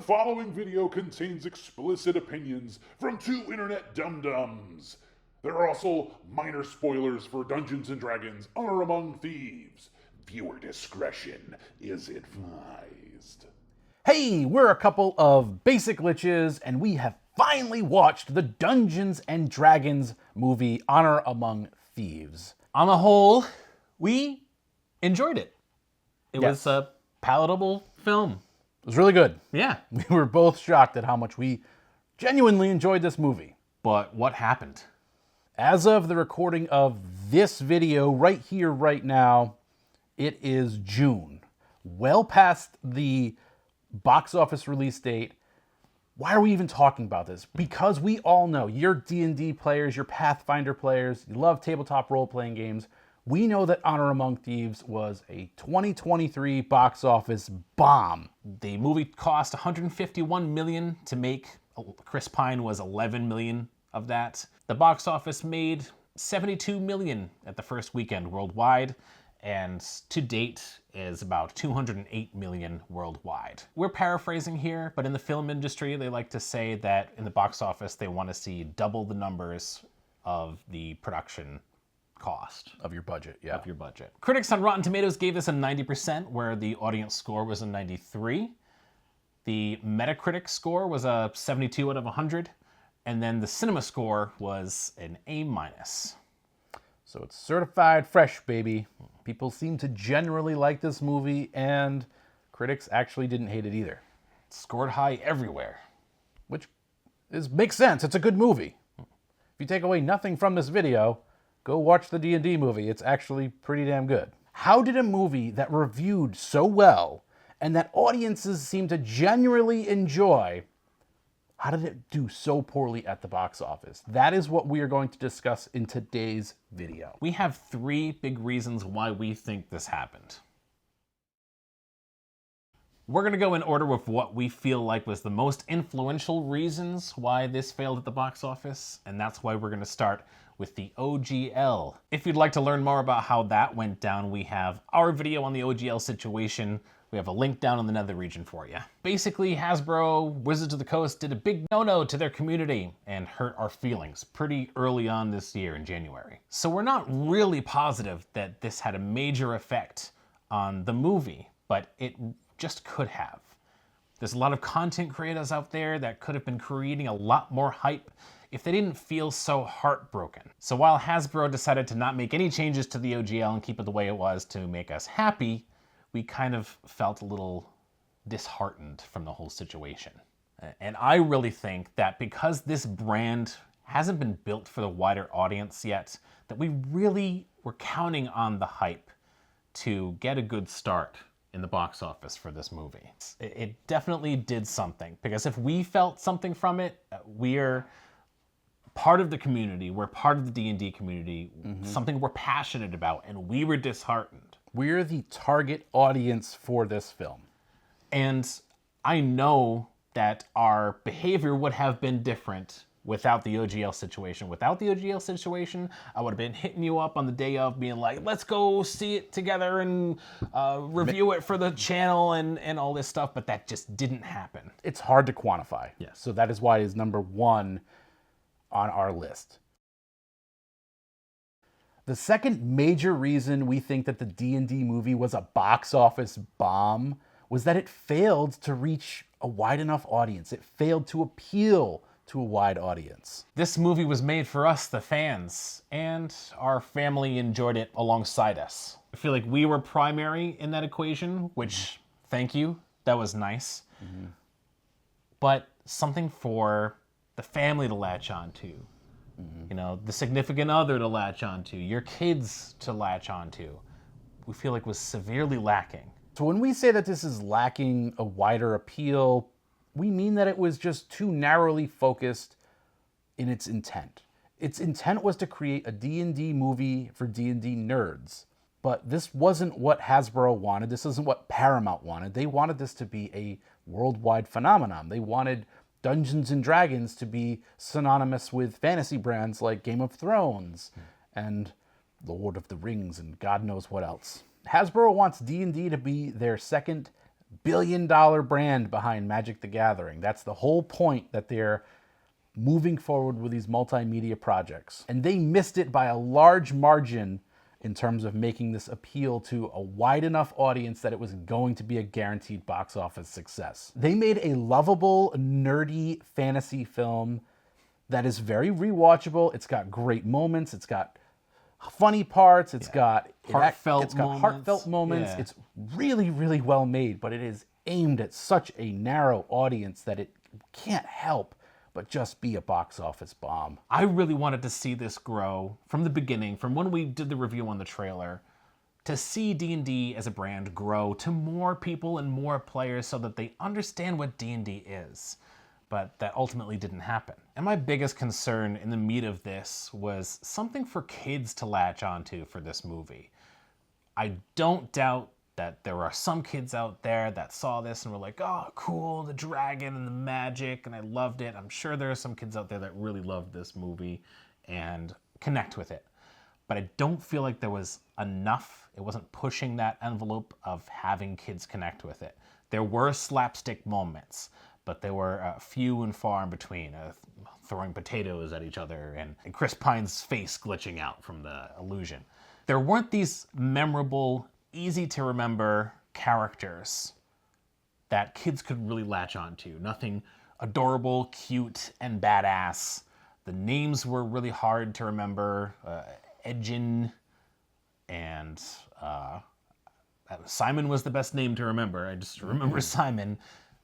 following video contains explicit opinions from two internet dum-dums. There are also minor spoilers for Dungeons & Dragons Honor Among Thieves. Viewer discretion is advised. Hey, we're a couple of basic liches, and we have finally watched the Dungeons & Dragons movie Honor Among Thieves. On the whole, we enjoyed it. It Yes. was a palatable film. It was really good. Yeah. We were both shocked at how much we genuinely enjoyed this movie. But what happened? As of the recording of this video right here, right now, it is June. Well past the box office release date. Why are we even talking about this? Because we all know you're D&D players, you're Pathfinder players, you love tabletop role-playing games. We know that Honor Among Thieves was a 2023 box office bomb. The movie cost $151 million to make. Chris Pine was $11 million of that. The box office made $72 million at the first weekend worldwide, and to date is about $208 million worldwide. We're paraphrasing here, but in the film industry, they like to say that in the box office, they want to see double the numbers of the production cost. Of your budget, yeah. Of your budget. Critics on Rotten Tomatoes gave this a 90%, where the audience score was a 93. The Metacritic score was a 72 out of 100, and then the cinema score was an A-. So it's certified fresh, baby. People seem to generally like this movie, and critics actually didn't hate it either. Scored high everywhere. Which makes sense. It's a good movie. If you take away nothing from this video, go watch the D&D movie. It's actually pretty damn good. How did a movie that reviewed so well and that audiences seem to genuinely enjoy, how did it do so poorly at the box office? That is what we are going to discuss in today's video. We have three big reasons why we think this happened. We're going to go in order with what we feel like was the most influential reasons why this failed at the box office, and that's why we're going to start with the OGL. If you'd like to learn more about how that went down, we have our video on the OGL situation. We have a link down in the nether region for you. Basically, Hasbro, Wizards of the Coast did a big no-no to their community and hurt our feelings pretty early on this year in January. So we're not really positive that this had a major effect on the movie, but it just could have. There's a lot of content creators out there that could have been creating a lot more hype if they didn't feel so heartbroken. So while Hasbro decided to not make any changes to the OGL and keep it the way it was to make us happy, we kind of felt a little disheartened from the whole situation. And I really think that because this brand hasn't been built for the wider audience yet, that we really were counting on the hype to get a good start in the box office for this movie. It definitely did something, because if we felt something from it, we're part of the community, we're part of the D&D community, something we're passionate about, and we were disheartened. We're the target audience for this film. And I know that our behavior would have been different without the OGL situation. Without the OGL situation, I would have been hitting you up on the day of being like, let's go see it together and review it for the channel and all this stuff, but that just didn't happen. It's hard to quantify. Yes. So that is why it's number one on our list. The second major reason we think that the D&D movie was a box office bomb was that it failed to reach a wide enough audience. It failed to appeal to a wide audience. This movie was made for us, the fans, and our family enjoyed it alongside us. I feel like we were primary in that equation, which, thank you, that was nice. But something for the family to latch on to. You know, the significant other to latch onto, your kids to latch onto, we feel like was severely lacking. So when we say that this is lacking a wider appeal, we mean that it was just too narrowly focused in its intent. Its intent was to create a D&D movie for D&D nerds. But this wasn't what Hasbro wanted. This isn't what Paramount wanted. They wanted this to be a worldwide phenomenon. They wanted Dungeons & Dragons to be synonymous with fantasy brands like Game of Thrones and Lord of the Rings and God knows what else. Hasbro wants D&D to be their second billion-dollar brand behind Magic the Gathering. That's the whole point, that they're moving forward with these multimedia projects. And they missed it by a large margin in terms of making this appeal to a wide enough audience that it was going to be a guaranteed box office success. They made a lovable, nerdy fantasy film that is very rewatchable. It's got great moments. It's got funny parts. It's got heartfelt moments. Yeah. It's really, really well made, but it is aimed at such a narrow audience that it can't help but just be a box office bomb. I really wanted to see this grow from the beginning, from when we did the review on the trailer, to see D&D as a brand grow to more people and more players so that they understand what D&D is. But that ultimately didn't happen. And my biggest concern in the meat of this was something for kids to latch onto for this movie. I don't doubt that there are some kids out there that saw this and were like, oh, cool, the dragon and the magic, and I loved it. I'm sure there are some kids out there that really loved this movie and connect with it. But I don't feel like there was enough. It wasn't pushing that envelope of having kids connect with it. There were slapstick moments, but they were few and far in between, throwing potatoes at each other and Chris Pine's face glitching out from the illusion. There weren't these memorable, easy to remember characters that kids could really latch onto. Nothing adorable, cute, and badass. The names were really hard to remember. Edgin and Simon was the best name to remember. I just remember Simon.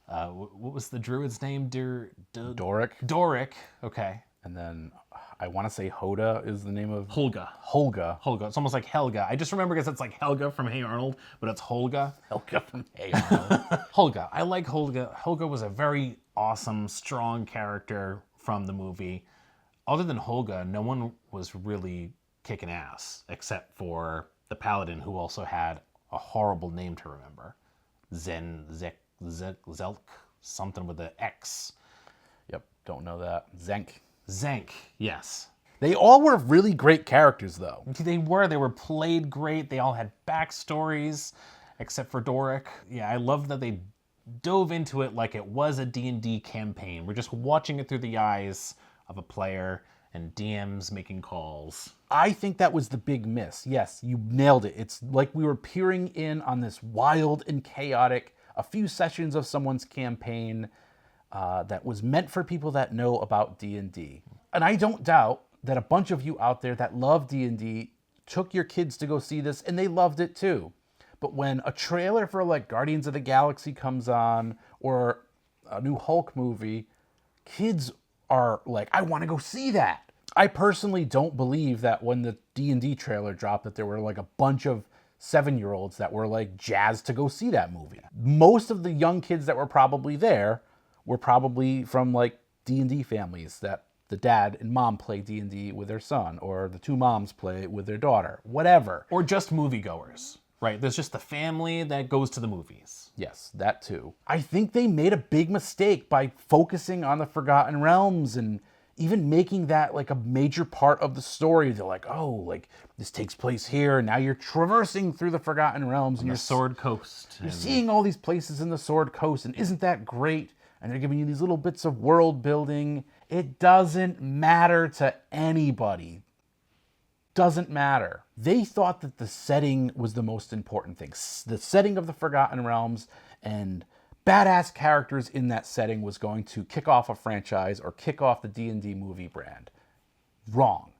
What was the druid's name? Doric. Doric. Okay. And then I want to say Hoda is the name of... Holga. It's almost like Helga. I just remember because it's like Helga from Hey Arnold, but it's Holga. Helga from Hey Arnold. Holga. I like Holga. Holga was a very awesome, strong character from the movie. Other than Holga, no one was really kicking ass, except for the paladin, who also had a horrible name to remember. Zelk, something with the X. Yep, don't know that. Zenk, yes. They all were really great characters, though. They were played great. They all had backstories, except for Doric. Yeah, I love that they dove into it like it was a D&D campaign. We're just watching it through the eyes of a player and DMs making calls. I think that was the big miss. Yes, you nailed it. It's like we were peering in on this wild and chaotic, a few sessions of someone's campaign that was meant for people that know about D&D. And I don't doubt that a bunch of you out there that love D&D took your kids to go see this and they loved it too. But when a trailer for like Guardians of the Galaxy comes on or a new Hulk movie, kids are like, I want to go see that. I personally don't believe that when the D&D trailer dropped that there were like a bunch of 7-year-olds that were like jazzed to go see that movie. Most of the young kids that were probably there were probably from like D&D families that the dad and mom play D&D with their son, or the two moms play with their daughter, whatever. Or just moviegoers, right? There's just the family that goes to the movies. Yes, that too. I think they made a big mistake by focusing on the Forgotten Realms and even making that like a major part of the story. They're like, oh, like this takes place here. Now you're traversing through the Forgotten Realms and The Sword Coast. You're seeing all these places in the Sword Coast, and isn't that great? And they're giving you these little bits of world building. It doesn't matter to anybody. Doesn't matter. They thought that the setting was the most important thing. The setting of the Forgotten Realms and badass characters in that setting was going to kick off a franchise or kick off the D&D movie brand. Wrong.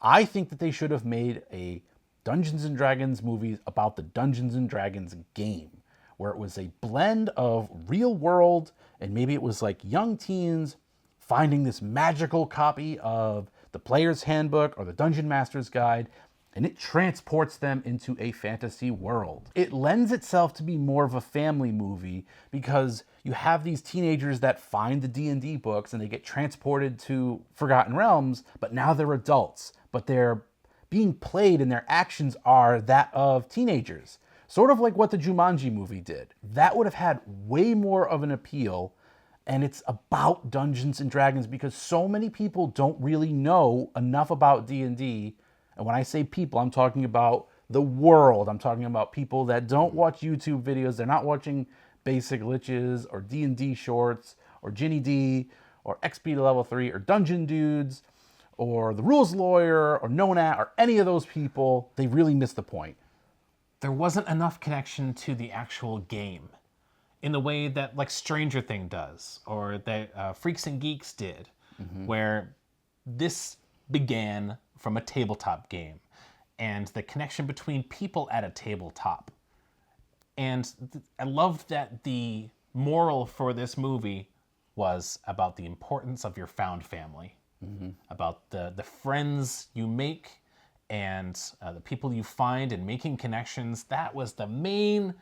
I think that they should have made a Dungeons & Dragons movie about the Dungeons & Dragons game, where it was a blend of real world and maybe it was like young teens finding this magical copy of the Player's Handbook or the Dungeon Master's Guide, and it transports them into a fantasy world. It lends itself to be more of a family movie because you have these teenagers that find the D&D books and they get transported to Forgotten Realms, but now they're adults, but they're being played and their actions are that of teenagers. Sort of like what the Jumanji movie did. That would have had way more of an appeal, and it's about Dungeons and Dragons because so many people don't really know enough about D&D. And when I say people, I'm talking about the world. I'm talking about people that don't watch YouTube videos. They're not watching Basic Liches or D&D Shorts or Ginny D or XP to Level 3 or Dungeon Dudes or The Rules Lawyer or Nonat or any of those people, they really miss the point. There wasn't enough connection to the actual game in the way that like Stranger Things does or that Freaks and Geeks did, where this began from a tabletop game and the connection between people at a tabletop. And I loved that the moral for this movie was about the importance of your found family, about the friends you make and the people you find and making connections. That was the main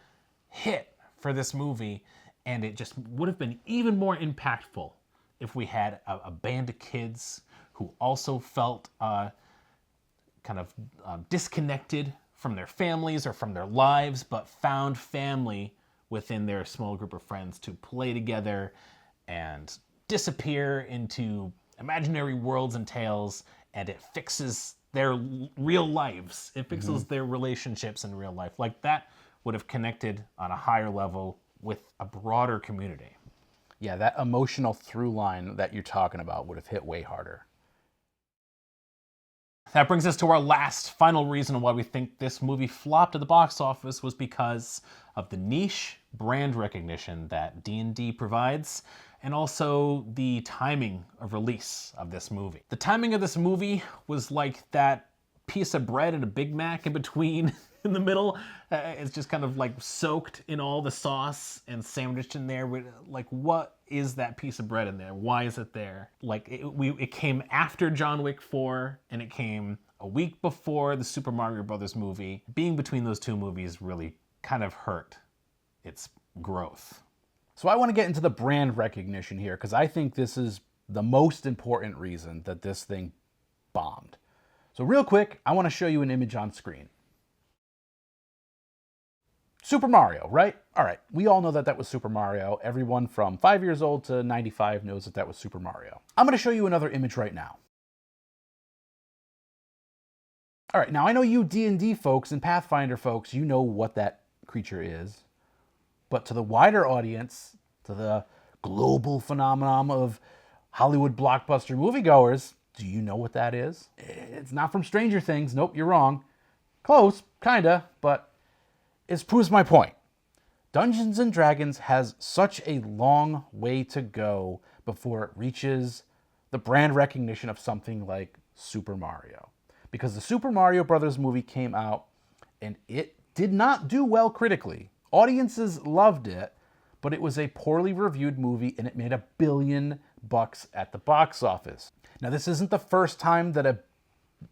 hit for this movie, and it just would have been even more impactful if we had a band of kids who also felt kind of disconnected from their families or from their lives, but found family within their small group of friends to play together and disappear into imaginary worlds and tales, and it fixes their real lives. It fixes their relationships in real life. Like that would have connected on a higher level with a broader community. Yeah, that emotional through line that you're talking about would have hit way harder. That brings us to our last, final reason why we think this movie flopped at the box office was because of the niche brand recognition that D&D provides, and also the timing of release of this movie. The timing of this movie was like that piece of bread and a Big Mac in between in the middle. It's just kind of like soaked in all the sauce and sandwiched in there. Like, what is that piece of bread in there? Why is it there? Like, it came after John Wick 4, and it came a week before the Super Mario Brothers movie. Being between those two movies really kind of hurt its growth. So I want to get into the brand recognition here, because I think this is the most important reason that this thing bombed. So real quick, I want to show you an image on screen. Super Mario, right? All right, we all know that that was Super Mario. Everyone from 5 years old to 95 knows that that was Super Mario. I'm going to show you another image right now. All right, now I know you D&D folks and Pathfinder folks, you know what that creature is. But to the wider audience, to the global phenomenon of Hollywood blockbuster moviegoers, do you know what that is? It's not from Stranger Things. Nope, you're wrong. Close, kinda, but it proves my point. Dungeons & Dragons has such a long way to go before it reaches the brand recognition of something like Super Mario. Because the Super Mario Brothers movie came out and it did not do well critically. Audiences loved it, but it was a poorly reviewed movie and it made $1 billion at the box office. Now, this isn't the first time that a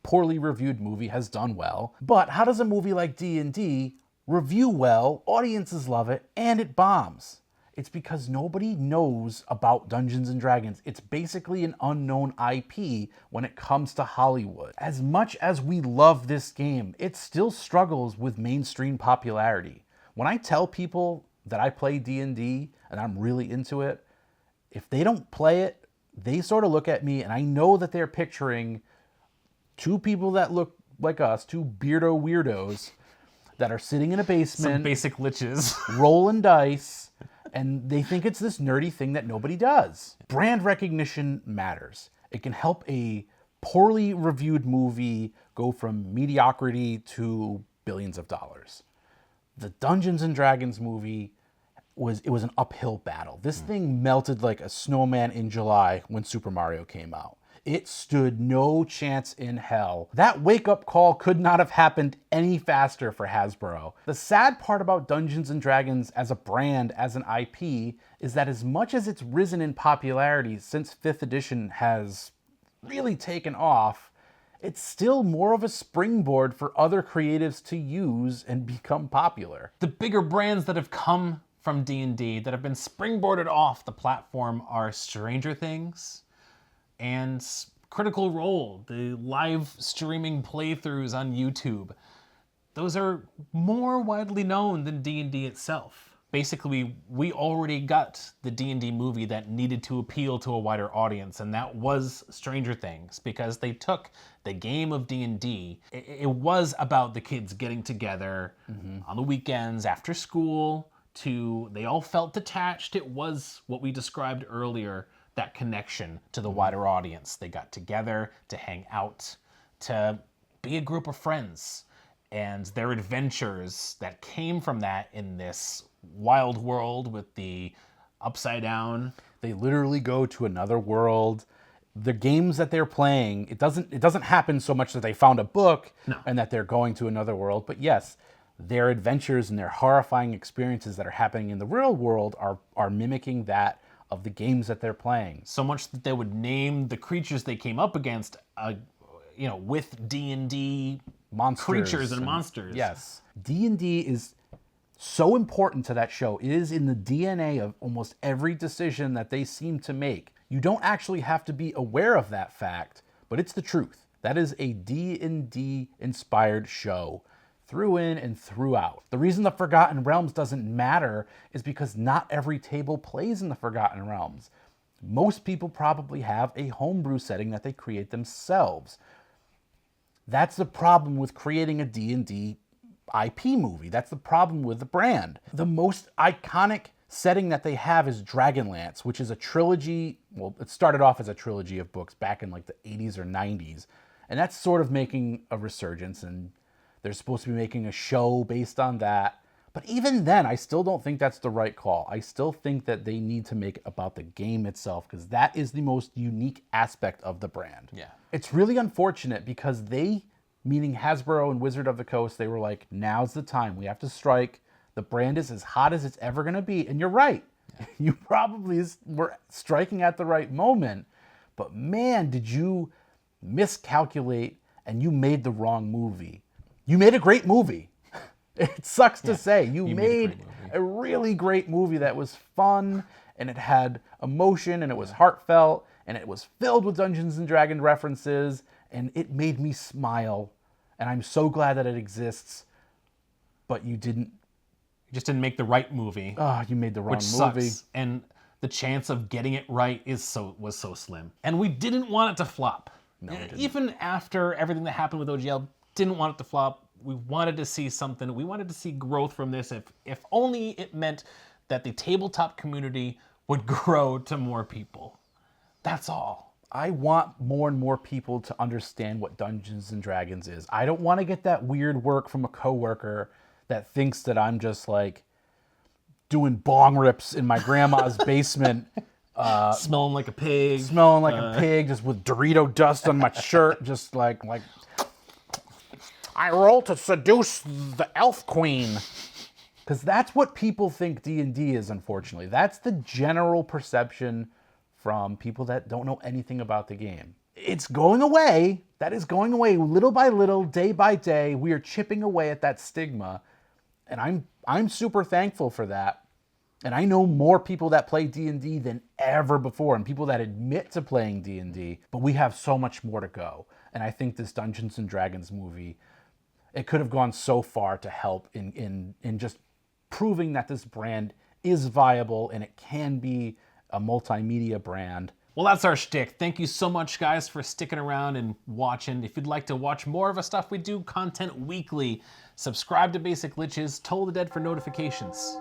poorly reviewed movie has done well, but how does a movie like D&D review well, audiences love it, and it bombs? It's because nobody knows about Dungeons & Dragons. It's basically an unknown IP when it comes to Hollywood. As much as we love this game, it still struggles with mainstream popularity. When I tell people that I play D&D and I'm really into it, if they don't play it, they sort of look at me and I know that they're picturing two people that look like us, two beardo weirdos that are sitting in a basement, Some basic liches. rolling dice, and they think it's this nerdy thing that nobody does. Brand recognition matters. It can help a poorly reviewed movie go from mediocrity to billions of dollars. The Dungeons & Dragons movie was an uphill battle. This thing melted like a snowman in July when Super Mario came out. It stood no chance in hell. That wake-up call could not have happened any faster for Hasbro. The sad part about Dungeons & Dragons as a brand, as an IP, is that as much as it's risen in popularity since 5th edition has really taken off, it's still more of a springboard for other creatives to use and become popular. The bigger brands that have come from D&D that have been springboarded off the platform are Stranger Things and Critical Role, the live streaming playthroughs on YouTube. Those are more widely known than D&D itself. Basically, we already got the D&D movie that needed to appeal to a wider audience, and that was Stranger Things, because they took the game of D&D. It was about the kids getting together on the weekends after school they all felt detached. It was what we described earlier, that connection to the wider audience. They got together to hang out, to be a group of friends, and their adventures that came from that in this wild world with the upside down. They literally go to another world. The games that they're playing, it doesn't happen so much that they found a book and that they're going to another world, but yes, their adventures and their horrifying experiences that are happening in the real world are mimicking that of the games that they're playing. So much that they would name the creatures they came up against, with D&D Monsters creatures and monsters. Yes. D&D is so important to that show. It is in the DNA of almost every decision that they seem to make. You don't actually have to be aware of that fact, but it's the truth. That is a D&D inspired show through in and throughout. The reason the Forgotten Realms doesn't matter is because not every table plays in the Forgotten Realms. Most people probably have a homebrew setting that they create themselves. That's the problem with creating a D&D IP movie. That's the problem with the brand. The most iconic setting that they have is Dragonlance, which is a trilogy. Well, it started off as a trilogy of books back in like the 80s or 90s. And that's sort of making a resurgence, and they're supposed to be making a show based on that. But even then, I still don't think that's the right call. I still think that they need to make it about the game itself, because that is the most unique aspect of the brand. Yeah. It's really unfortunate because they, meaning Hasbro and Wizard of the Coast, they were like, now's the time. We have to strike. The brand is as hot as it's ever going to be. And you're right. Yeah. You probably were striking at the right moment. But man, did you miscalculate and you made the wrong movie. You made a great movie. It sucks to say. You made a really great movie that was fun, and it had emotion, and it was heartfelt, and it was filled with Dungeons and Dragons references, and it made me smile. And I'm so glad that it exists. But you just didn't make the right movie. Oh, you made the wrong which movie. Sucks. And the chance of getting it right was so slim. And we didn't want it to flop. No, we didn't. Even after everything that happened with OGL, didn't want it to flop. We wanted to see something. We wanted to see growth from this. If only it meant that the tabletop community would grow to more people. That's all. I want more and more people to understand what Dungeons and Dragons is. I don't want to get that weird work from a coworker that thinks that I'm just like doing bong rips in my grandma's basement. Smelling like a pig. Smelling like a pig, just with Dorito dust on my shirt, just like I roll to seduce the elf queen. Because that's what people think D&D is, unfortunately. That's the general perception from people that don't know anything about the game. It's going away. That is going away little by little, day by day. We are chipping away at that stigma. And I'm super thankful for that. And I know more people that play D&D than ever before, and people that admit to playing D&D, but we have so much more to go. And I think this Dungeons and Dragons movie, it could have gone so far to help in just proving that this brand is viable and it can be a multimedia brand. Well, that's our shtick. Thank you so much, guys, for sticking around and watching. If you'd like to watch more of our stuff, we do content weekly. Subscribe to Basic Liches, Toll the Dead for notifications.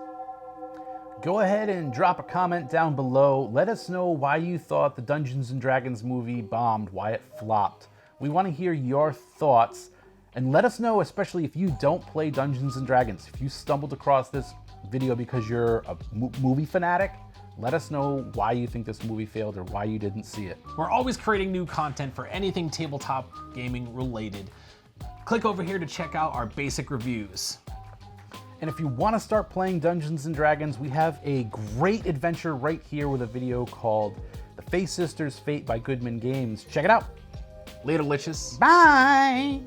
Go ahead and drop a comment down below. Let us know why you thought the Dungeons and Dragons movie bombed, why it flopped. We want to hear your thoughts. And let us know, especially if you don't play Dungeons & Dragons. If you stumbled across this video because you're a movie fanatic, let us know why you think this movie failed or why you didn't see it. We're always creating new content for anything tabletop gaming related. Click over here to check out our basic reviews. And if you want to start playing Dungeons & Dragons, we have a great adventure right here with a video called The Fae Sisters Fate by Goodman Games. Check it out. Later, Liches. Bye!